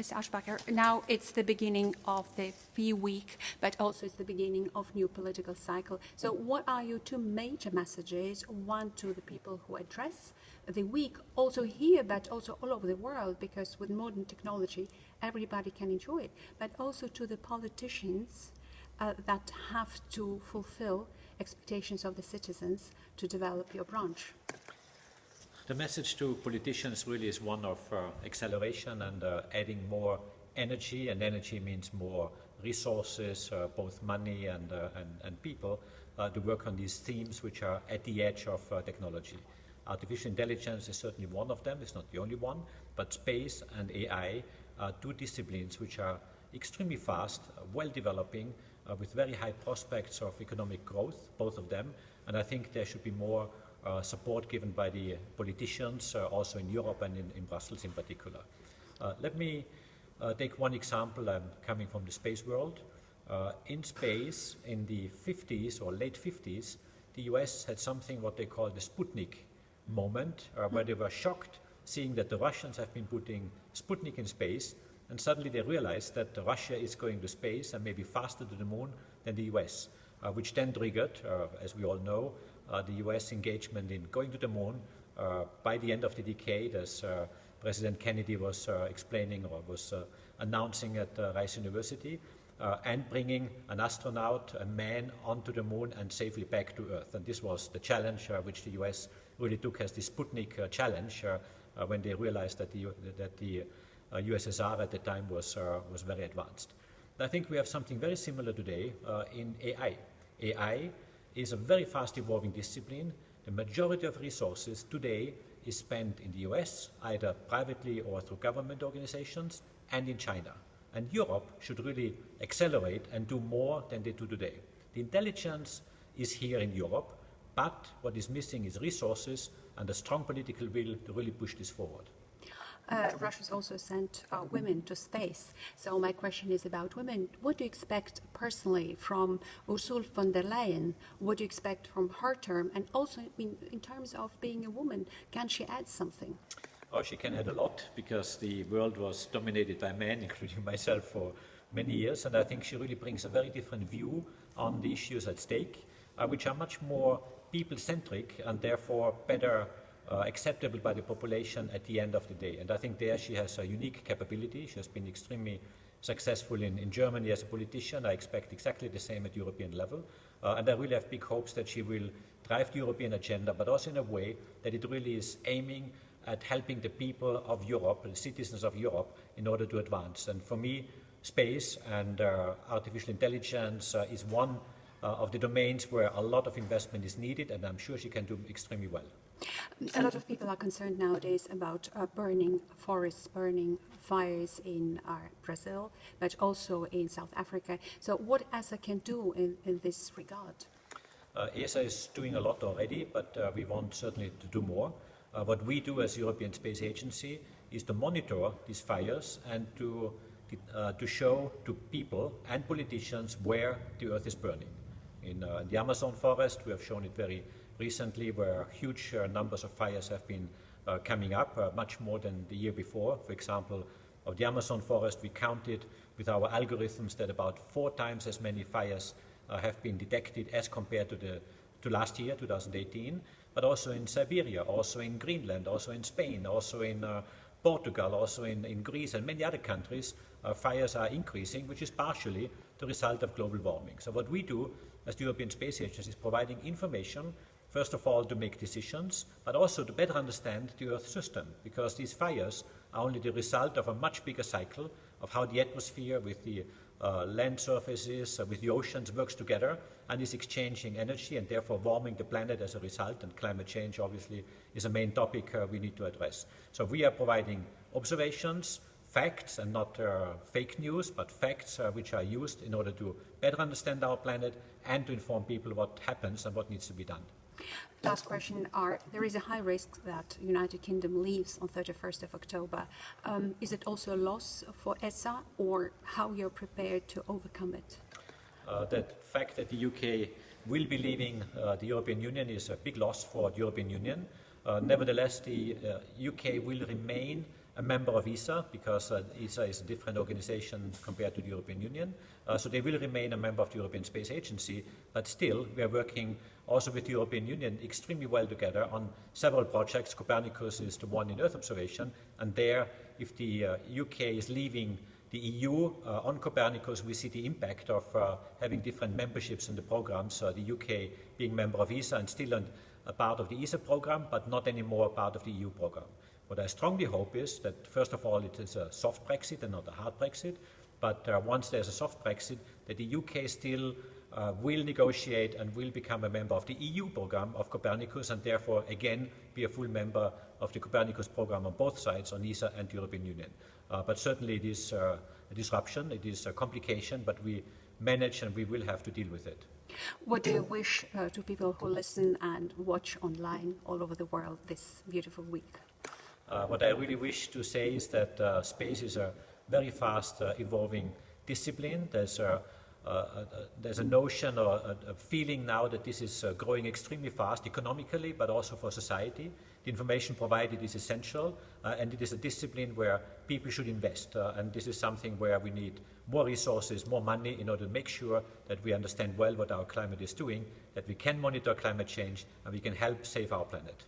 Mr. Aschbacher, now it's the beginning of the PhiWeek, but also it's the beginning of new political cycle. So what are your two major messages? One to the people who address the week, also here, but also all over the world, because with modern technology, everybody can enjoy it, but also to the politicians that have to fulfill expectations of the citizens to develop your branch. The message to politicians really is one of acceleration and adding more energy, and energy means more resources, both money and people, to work on these themes which are at the edge of technology. Artificial intelligence is certainly one of them, it's not the only one, but space and AI are two disciplines which are extremely fast, well developing, with very high prospects of economic growth, both of them, and I think there should be more support given by the politicians, also in Europe and in Brussels in particular. Let me take one example. I'm coming from the space world. In space, in the 50s or late 50s, the US had something what they call the Sputnik moment, where they were shocked seeing that the Russians have been putting Sputnik in space, and suddenly they realized that Russia is going to space and maybe faster to the moon than the US, which then triggered, as we all know, the US engagement in going to the moon by the end of the decade, as President Kennedy was explaining or was announcing at Rice University, and bringing an astronaut, a man, onto the moon and safely back to Earth. And this was the challenge which the US really took as the Sputnik challenge when they realized that the USSR at the time was very advanced. I think we have something very similar today in AI. AI is a very fast evolving discipline. The majority of resources today is spent in the US, either privately or through government organizations, and in China. And Europe should really accelerate and do more than they do today. The intelligence is here in Europe, but what is missing is resources and a strong political will to really push this forward. Russia's also sent women to space. So my question is about women. What do you expect personally from Ursula von der Leyen? What do you expect from her term? And also in terms of being a woman, can she add something? Oh, she can add a lot, because the world was dominated by men, including myself, for many years. And I think she really brings a very different view on the issues at stake, which are much more people-centric and therefore better acceptable by the population at the end of the day. And I think there she has a unique capability. She has been extremely successful in Germany as a politician. I expect exactly the same at European level. And I really have big hopes that she will drive the European agenda, but also in a way that it really is aiming at helping the people of Europe, the citizens of Europe, in order to advance. And for me, space and artificial intelligence is one of the domains where a lot of investment is needed, and I'm sure she can do extremely well. A lot of people are concerned nowadays about burning forests, burning fires in Brazil, but also in South Africa. So what ESA can do in this regard? ESA is doing a lot already, but we want certainly to do more. What we do as European Space Agency is to monitor these fires and to show to people and politicians where the Earth is burning. In the Amazon forest, we have shown it very recently, where huge numbers of fires have been coming up, much more than the year before. For example, of the Amazon forest, we counted with our algorithms that about 4 times as many fires have been detected as compared to last year, 2018, but also in Siberia, also in Greenland, also in Spain, also in Portugal, also in Greece and many other countries. Fires are increasing, which is partially the result of global warming. So what we do as the European Space Agency is providing information, first of all, to make decisions, but also to better understand the Earth system, because these fires are only the result of a much bigger cycle of how the atmosphere with the land surfaces, with the oceans works together and is exchanging energy and therefore warming the planet as a result. And climate change, obviously, is a main topic we need to address. So we are providing observations, facts, and not fake news, but facts which are used in order to better understand our planet and to inform people what happens and what needs to be done. Last question. There is a high risk that United Kingdom leaves on 31st of October. Is it also a loss for ESA, or how you're prepared to overcome it? The fact that the UK will be leaving the European Union is a big loss for the European Union. Nevertheless, the UK will remain a member of ESA, because ESA is a different organization compared to the European Union. So they will remain a member of the European Space Agency, but still we are working also with the European Union extremely well together on several projects. Copernicus is the one in Earth observation, and there, if the UK is leaving the EU on Copernicus, we see the impact of having different memberships in the programs, the UK being member of ESA and still a part of the ESA program, but not anymore part of the EU program. What I strongly hope is that, first of all, it is a soft Brexit and not a hard Brexit, but once there's a soft Brexit, that the UK still will negotiate and will become a member of the EU program of Copernicus, and therefore, again, be a full member of the Copernicus program on both sides, on ESA and the European Union. But certainly it is a disruption, it is a complication, but we manage and we will have to deal with it. What do you wish to people who listen and watch online all over the world this beautiful week? What I really wish to say is that space is a very fast evolving discipline. There's a notion or a feeling now that this is growing extremely fast economically, but also for society. The information provided is essential, and it is a discipline where people should invest. And this is something where we need more resources, more money in order to make sure that we understand well what our climate is doing, that we can monitor climate change, and we can help save our planet.